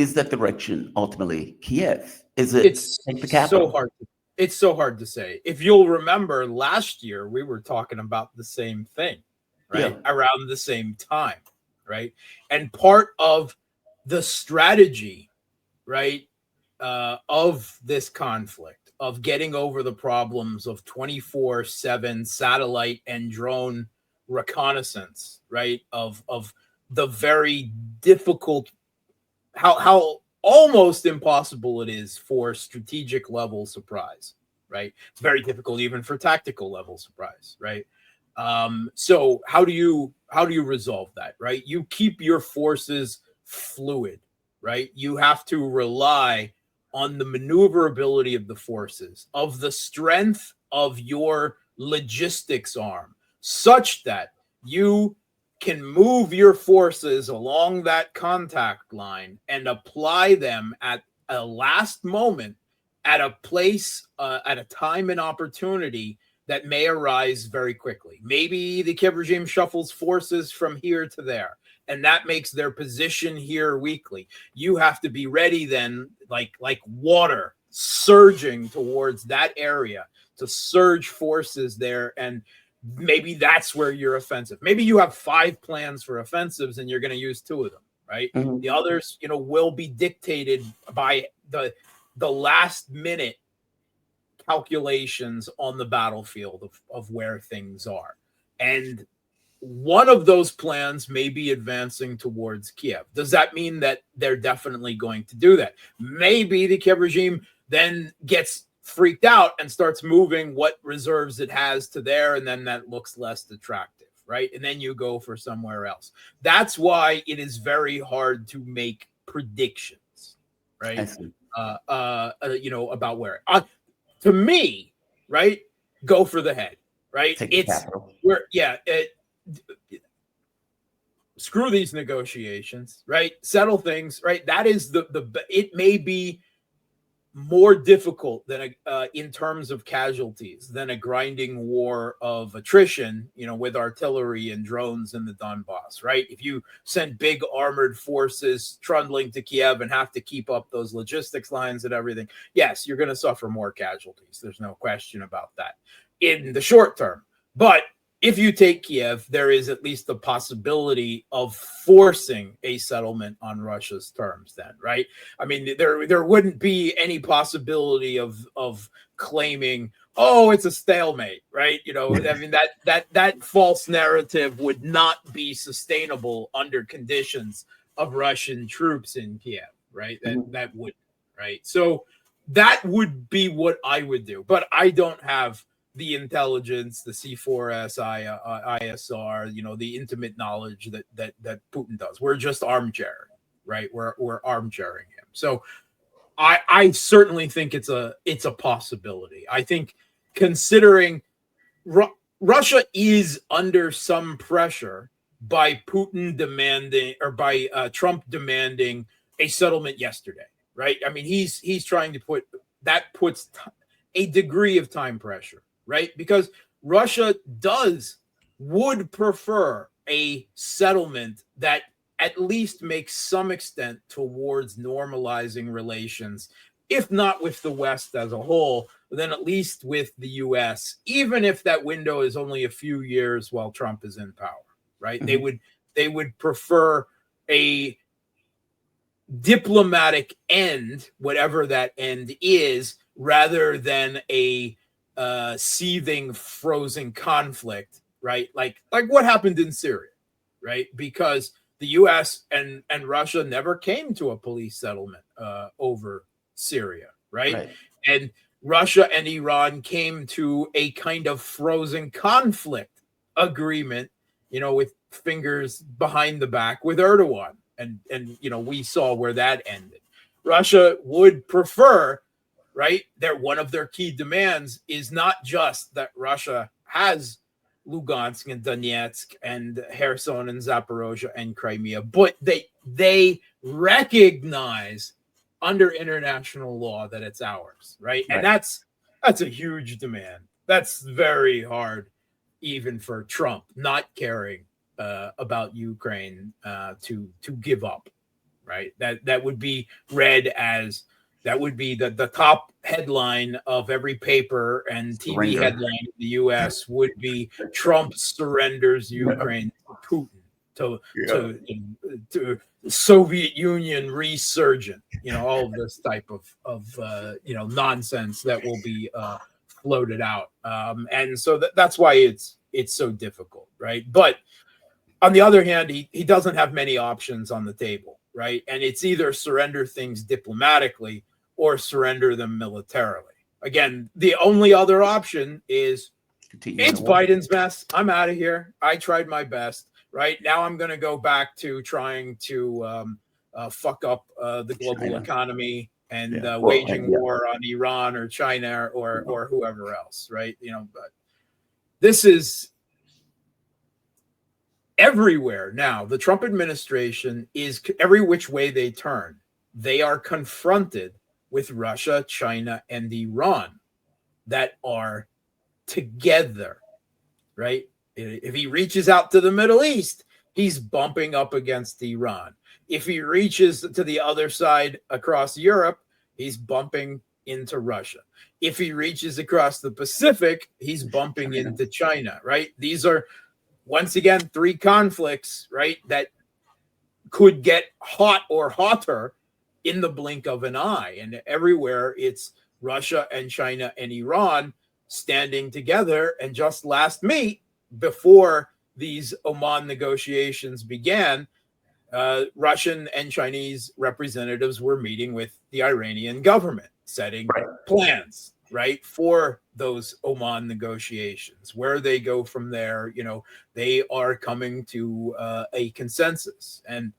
is that direction ultimately Kiev? Is it It's take the so capital? hard. It's so hard to say. If you'll remember, last year we were talking about the same thing, Yeah. right? Around the same time, right? And part of the strategy, right, of this conflict, of getting over the problems of 24/7 satellite and drone reconnaissance, right? Of the very difficult, how almost impossible it is for strategic level surprise, right? It's very difficult even for tactical level surprise, right? So how do you resolve that, right? You keep your forces fluid, right? You have to rely on the maneuverability of the forces, of the strength of your logistics arm, such that you can move your forces along that contact line and apply them at a last moment, at a place, at a time and opportunity that may arise very quickly. Maybe the Kiev regime shuffles forces from here to there, and that makes their position here weakly. You have to be ready then, like water surging towards that area, to surge forces there. And maybe that's where you're offensive. Maybe you have 5 plans for offensives and you're going to use 2 of them, right? Mhm. The others, will be dictated by the last minute calculations on the battlefield of where things are. And one of those plans may be advancing towards Kiev. Does that mean that they're definitely going to do that? Maybe the Kiev regime then gets freaked out and starts moving what reserves it has to there, and then that looks less attractive, right? And then you go for somewhere else. That's why it is very hard to make predictions, I right? see. About where. To me, right? Go for the head, right? Take the It's capital. where, yeah. Screw these negotiations, right? Settle things, right? That is it may be more difficult than in terms of casualties than a grinding war of attrition, with artillery and drones in the Donbass, right? If you send big armored forces trundling to Kiev and have to keep up those logistics lines and everything, yes, you're going to suffer more casualties. There's no question about that in the short term. But if you take Kiev, there is at least the possibility of forcing a settlement on Russia's terms then, right? I mean, there wouldn't be any possibility of claiming, oh, it's a stalemate, right? I mean, that false narrative would not be sustainable under conditions of Russian troops in Kiev, right? Mhm. That would, right? So that would be what I would do, but I don't have the intelligence, the C4S, ISR, the intimate knowledge that Putin does. We're just armchairing, right? We're armchairing him. So I certainly think it's a possibility. I think, considering Russia is under some pressure by Putin demanding, or by Trump demanding a settlement yesterday, right? I mean, he's trying to puts a degree of time pressure, right? Because Russia would prefer a settlement that at least makes some extent towards normalizing relations, if not with the West as a whole, then at least with the US, even if that window is only a few years while Trump is in power, right? They Mhm. would they would prefer a diplomatic end, whatever that end is, rather than a seething, frozen conflict, right? Like what happened in Syria, right? Because the U.S. and Russia never came to a police settlement over Syria, right? Right. And Russia and Iran came to a kind of frozen conflict agreement, with fingers behind the back with Erdogan. And we saw where that ended. Russia would prefer, right? One of their key demands is not just that Russia has Lugansk and Donetsk and Kherson and Zaporozhye and Crimea, but they recognize under international law that it's ours, right? And Right. that's a huge demand. That's very hard, even for Trump, not caring about Ukraine, to give up, right? That would be read as, that would be the top headline of every paper and TV headline in the U.S. would be Trump surrenders Ukraine to Putin to Soviet Union resurgent. All of this type of nonsense that will be floated out, and so that's why it's so difficult, right? But on the other hand, he doesn't have many options on the table, right? And it's either surrender things diplomatically or surrender them militarily. Again, the only other option is it's Biden's mess. I'm out of here. I tried my best. Right now, I'm going to go back to trying to fuck up the global economy and waging war on Iran or China or whoever else. Right? But this is everywhere now. The Trump administration is every which way they turn. They are confronted with Russia, China, and Iran that are together, right? If he reaches out to the Middle East, he's bumping up against Iran. If he reaches to the other side across Europe, he's bumping into Russia. If he reaches across the Pacific, he's bumping into China, right? These are, once again, three conflicts, right, that could get hot or hotter in the blink of an eye. And everywhere it's Russia and China and Iran standing together. And just last meet, before these Oman negotiations began, Russian and Chinese representatives were meeting with the Iranian government, setting plans, right, for those Oman negotiations. Where they go from there, they are coming to a consensus. And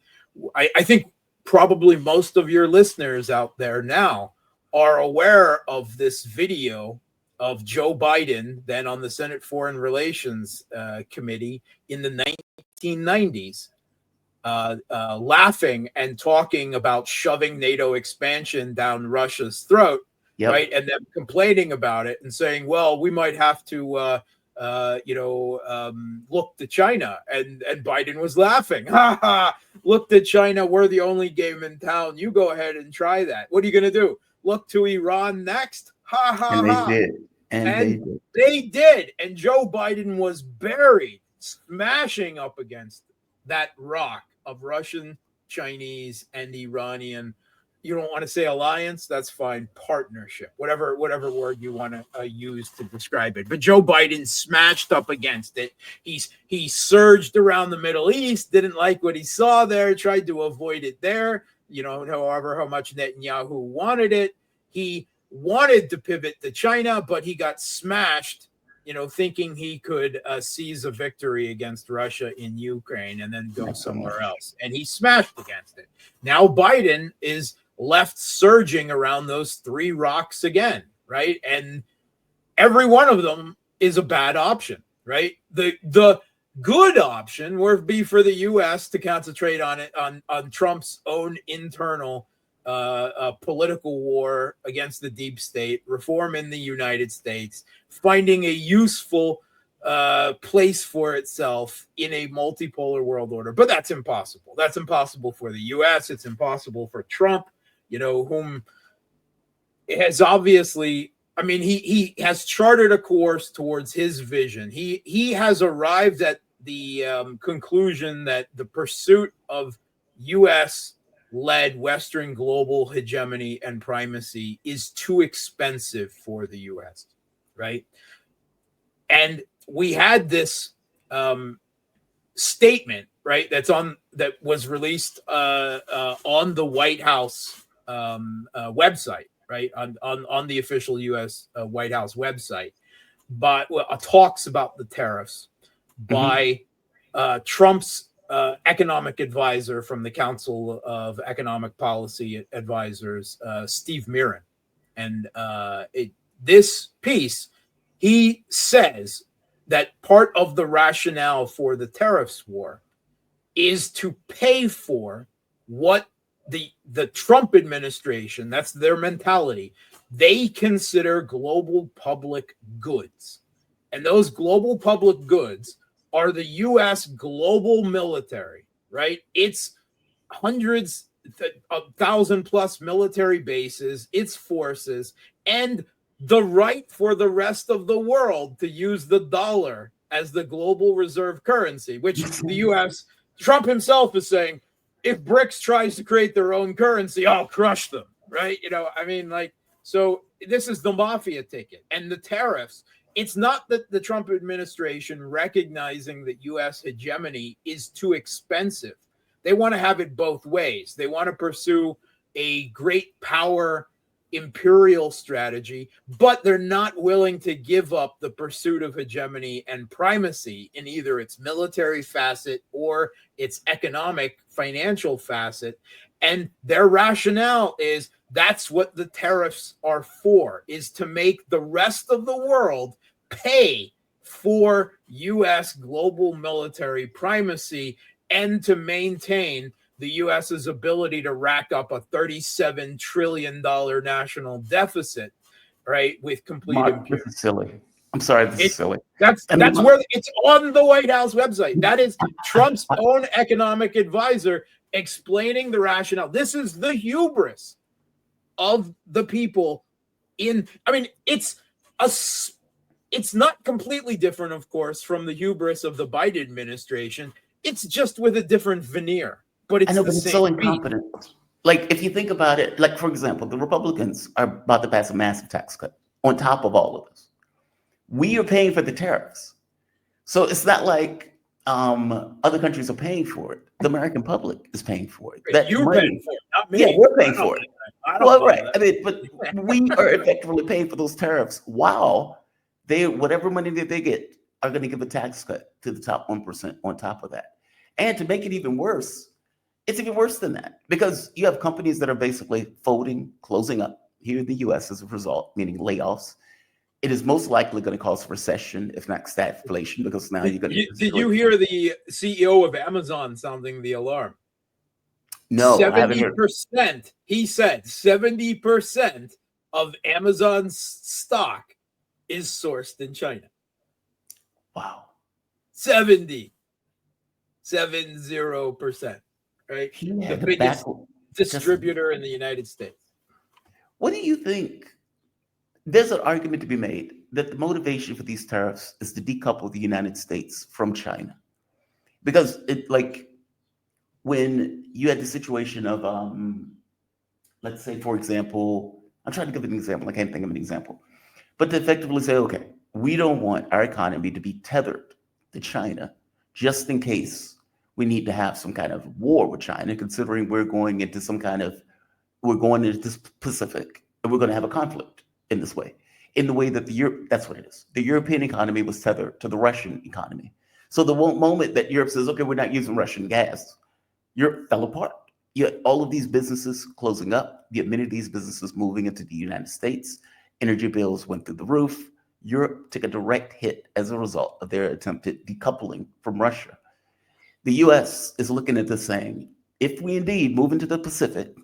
I think probably most of your listeners out there now are aware of this video of Joe Biden, then on the Senate Foreign Relations Committee in the 1990s, laughing and talking about shoving NATO expansion down Russia's throat, right? And then complaining about it and saying, well, we might have to look to China. And Biden was laughing. Ha ha, look to China. We're the only game in town. You go ahead and try that. What are you going to do? Look to Iran next? Ha ha and ha. They did. And they did. And Joe Biden was buried, smashing up against that rock of Russian, Chinese, and Iranian. You don't want to say alliance, that's fine. Partnership, whatever word you want to use to describe it. But Joe Biden smashed up against it. He surged around the Middle East, didn't like what he saw there, tried to avoid it there. However, how much Netanyahu wanted it, he wanted to pivot to China, but he got smashed, thinking he could seize a victory against Russia in Ukraine and then go somewhere else. And he smashed against it. Now Biden is left surging around those three rocks again, right? And every one of them is a bad option, right? The good option would be for the U.S. to concentrate on Trump's own internal political war against the deep state, reform in the United States, finding a useful place for itself in a multipolar world order. But that's impossible. That's impossible for the U.S. It's impossible for Trump, whom has obviously, he has charted a course towards his vision. He has arrived at the conclusion that the pursuit of U.S.-led Western global hegemony and primacy is too expensive for the U.S., right? And we had this statement, right, that was released on the White House website, right, on the official U.S. White House website, but talks about the tariffs by Trump's economic advisor from the Council of Economic Policy Advisors, Steve Mirren. And this piece, he says that part of the rationale for the tariffs war is to pay for what the Trump administration, that's their mentality, they consider global public goods. And those global public goods are the U.S. global military, right? It's hundreds 1,000+ military bases, its forces, and the right for the rest of the world to use the dollar as the global reserve currency, which the U.S. Trump himself is saying, if BRICS tries to create their own currency, I'll crush them, right? So this is the mafia ticket. And the tariffs, it's not that the Trump administration recognizing that U.S. hegemony is too expensive. They want to have it both ways. They want to pursue a great power imperial strategy, but they're not willing to give up the pursuit of hegemony and primacy in either its military facet or its economic financial facet. And their rationale is that's what the tariffs are for, is to make the rest of the world pay for U.S. global military primacy and to maintain the U.S.'s ability to rack up a $37 trillion national deficit, right, with complete Mark, this is silly. I'm sorry, this is silly. That's where it's on the White House website. That is Trump's own economic advisor explaining the rationale. This is the hubris of the people it's not completely different, of course, from the hubris of the Biden administration. It's just with a different veneer. But it's so incompetent. Like, if you think about it, like, for example, the Republicans are about to pass a massive tax cut on top of all of this. We are paying for the tariffs. So it's not like other countries are paying for it. The American public is paying for it. You're paying for it, not me. Yeah, we're paying for it. Well, right. But we are effectively paying for those tariffs while whatever money that they get are going to give a tax cut to the top 1% on top of that. And to make it even worse, it's even worse than that, because you have companies that are basically folding, closing up here in the U.S. as a result, meaning layoffs. It is most likely going to cause recession, if not stagflation, because now you're going to... Did you hear the CEO of Amazon sounding the alarm? No, 70%. He said 70% of Amazon's stock is sourced in China. Wow. 70%. Right? The biggest distributor in the United States. What do you think? There's an argument to be made that the motivation for these tariffs is to decouple the United States from China. Because when you had the situation of, let's say, for example, I'm trying to give an example. I can't think of an example. But to effectively say, okay, we don't want our economy to be tethered to China just in case we need to have some kind of war with China, considering we're going into the Pacific and we're going to have a conflict in this way, in the way that that's what it is. The European economy was tethered to the Russian economy. So the moment that Europe says, okay, we're not using Russian gas, Europe fell apart. You had all of these businesses closing up. You had many of these businesses moving into the United States. Energy bills went through the roof. Europe took a direct hit as a result of their attempted decoupling from Russia. The U.S. is looking at this saying, if we indeed move into the Pacific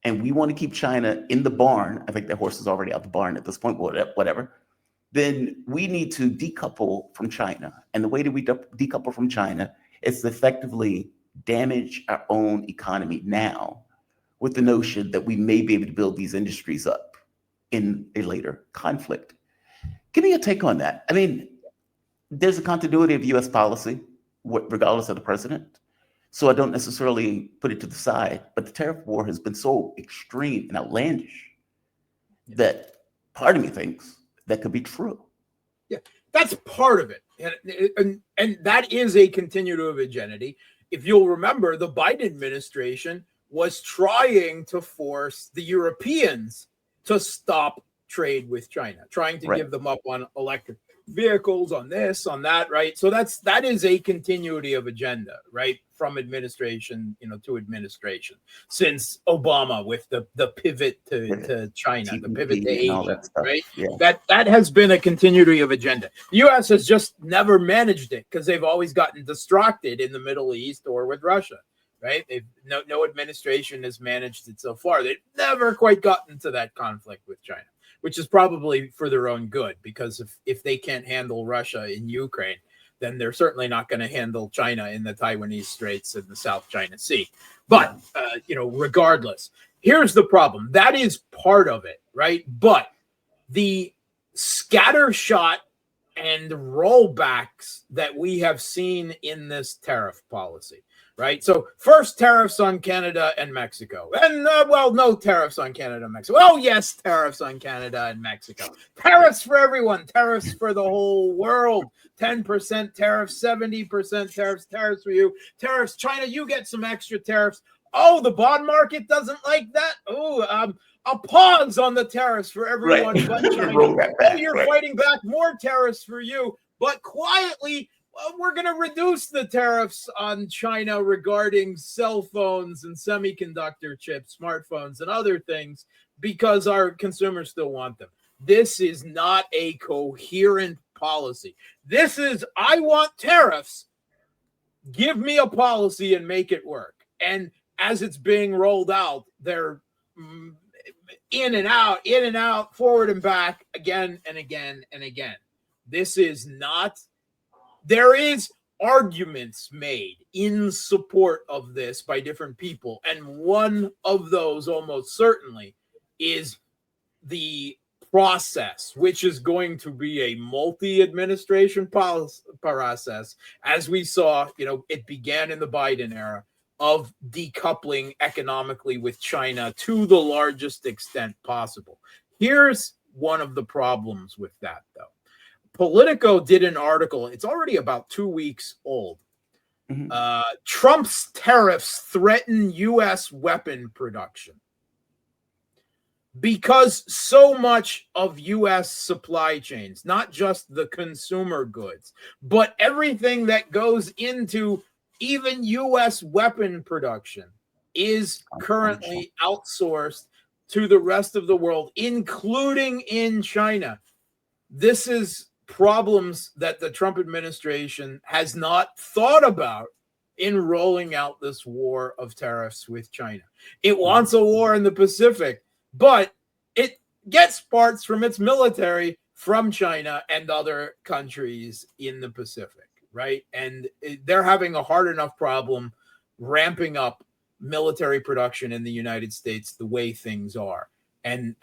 and we want to keep China in the barn, I think that horse is already out the barn at this point, whatever, then we need to decouple from China. And the way that we decouple from China is to effectively damage our own economy now with the notion that we may be able to build these industries up in a later conflict. Give me a take on that. I mean, there's a continuity of U.S. policy, regardless of the president. So I don't necessarily put it to the side, but the tariff war has been so extreme and outlandish that part of me thinks that could be true. Yeah, that's part of it. And that is a continuity of hegemony. If you'll remember, the Biden administration was trying to force the Europeans to stop trade with China, trying to give them up on electric vehicles, on this, on that, right? So that is a continuity of agenda, right, from administration, to administration, since Obama with the pivot to China, the pivot to Asia, right? Yeah. That has been a continuity of agenda. The U.S. has just never managed it because they've always gotten distracted in the Middle East or with Russia, right? No administration has managed it so far. They've never quite gotten to that conflict with China, which is probably for their own good, because if they can't handle Russia in Ukraine, then they're certainly not going to handle China in the Taiwanese Straits and the South China Sea. But, regardless, here's the problem. That is part of it, right? But the scattershot and rollbacks that we have seen in this tariff policy, right? So first, tariffs on Canada and Mexico. And, no tariffs on Canada and Mexico. Oh, yes, tariffs on Canada and Mexico. Tariffs for everyone. Tariffs for the whole world. 10% tariffs, 70% tariffs, tariffs for you. Tariffs, China, you get some extra tariffs. Oh, the bond market doesn't like that? Oh, a pause on the tariffs for everyone but China. You're fighting back, more tariffs for you. But quietly, we're going to reduce the tariffs on China regarding cell phones and semiconductor chips, smartphones, and other things because our consumers still want them. This is not a coherent policy. This is, I want tariffs. Give me a policy and make it work. And as it's being rolled out, they're in and out, forward and back, again and again and again. This is not, there is arguments made in support of this by different people. And one of those almost certainly is the process, which is going to be a multi-administration process. As we saw, it began in the Biden era of decoupling economically with China to the largest extent possible. Here's one of the problems with that, though. Politico did an article. It's already about 2 weeks old. Trump's tariffs threaten U.S. weapon production. Because so much of U.S. supply chains, not just the consumer goods, but everything that goes into even U.S. weapon production is currently outsourced to the rest of the world, including in China. This is problems that the Trump administration has not thought about in rolling out this war of tariffs with China. It wants a war in the Pacific, but it gets parts from its military from China and other countries in the Pacific, right? And they're having a hard enough problem ramping up military production in the United States the way things are. And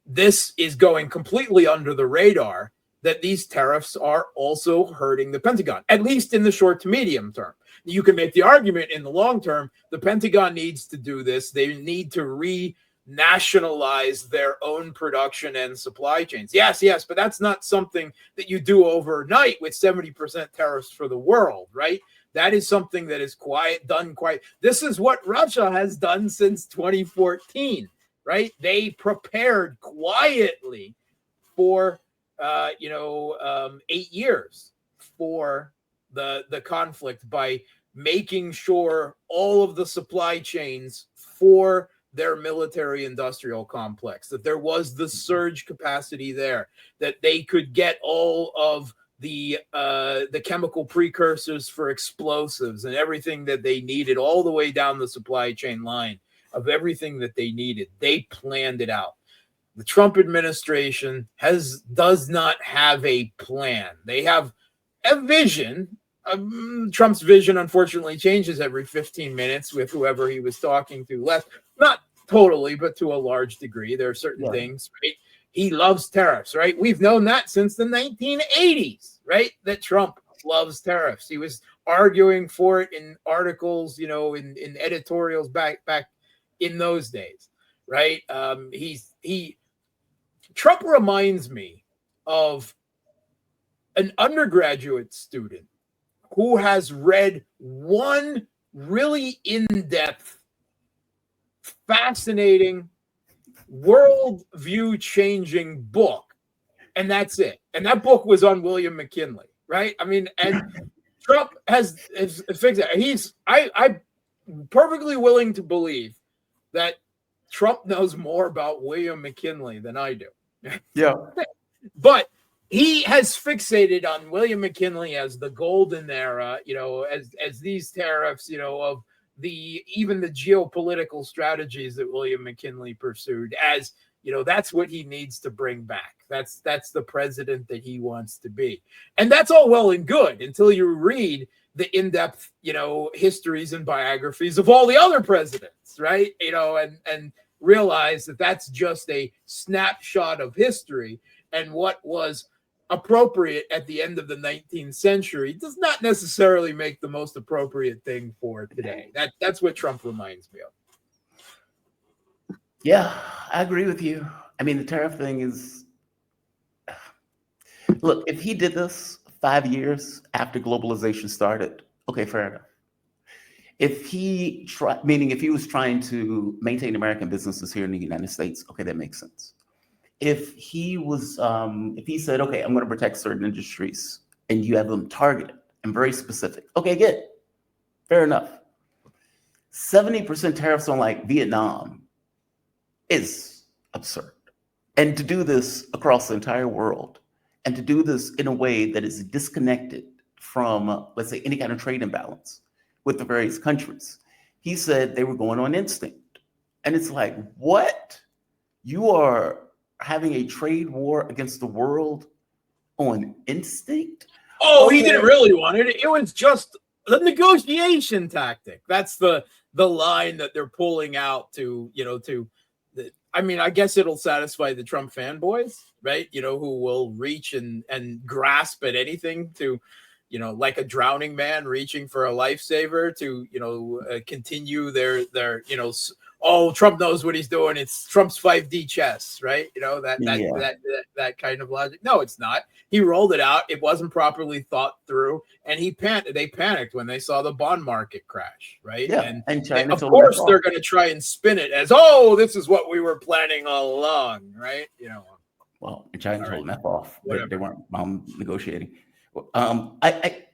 this is going completely under the radar that these tariffs are also hurting the Pentagon, at least in the short to medium term. You can make the argument in the long term, the Pentagon needs to do this. They need to renationalize their own production and supply chains. Yes, but that's not something that you do overnight with 70% tariffs for the world, right? That is something that is done quiet. This is what Russia has done since 2014, right? They prepared quietly for 8 years for the conflict by making sure all of the supply chains for their military industrial complex, that there was the surge capacity there, that they could get all of the chemical precursors for explosives and everything that they needed all the way down the supply chain line of everything that they needed. They planned it out. The Trump administration does not have a plan. They have a vision. Trump's vision, unfortunately, changes every 15 minutes with whoever he was talking to left. Not totally, but to a large degree. There are certain things, right? He loves tariffs, right? We've known that since the 1980s, right? That Trump loves tariffs. He was arguing for it in articles, in editorials back in those days, right? Trump reminds me of an undergraduate student who has read one really in-depth, fascinating, worldview-changing book, and that's it. And that book was on William McKinley, right? I mean, and Trump has fixed it. I'm perfectly willing to believe that Trump knows more about William McKinley than I do. Yeah. But he has fixated on William McKinley as the golden era, as these tariffs, of even the geopolitical strategies that William McKinley pursued as That's what he needs to bring back. That's the president that he wants to be. And that's all well and good until you read the in-depth, histories and biographies of all the other presidents, right? And realize that that's just a snapshot of history, and what was appropriate at the end of the 19th century does not necessarily make the most appropriate thing for today. That's what Trump reminds me of. Yeah, I agree with you. I mean, the tariff thing is, look, if he did this 5 years after globalization started, okay, fair enough. If he was trying to maintain American businesses here in the United States, okay, that makes sense. If he said, okay, I'm going to protect certain industries, and you have them targeted and very specific, okay, good, fair enough. 70% tariffs on like Vietnam is absurd. And to do this across the entire world, and to do this in a way that is disconnected from, let's say, any kind of trade imbalance with the various countries. He said they were going on instinct. And it's like, what? You are having a trade war against the world on instinct? Oh, okay. He didn't really want it. It was just the negotiation tactic. That's the line that they're pulling out I guess it'll satisfy the Trump fanboys, right? Who will reach and grasp at anything to, like a drowning man reaching for a lifesaver to, continue their Trump knows what he's doing. It's Trump's 5D chess, right? That kind of logic. No, it's not. He rolled it out. It wasn't properly thought through, and they panicked when they saw the bond market crash, right? Yeah, and China, of course, they're going to try and spin it as, oh, this is what we were planning all along, right? Well, China told them F off. They weren't negotiating. I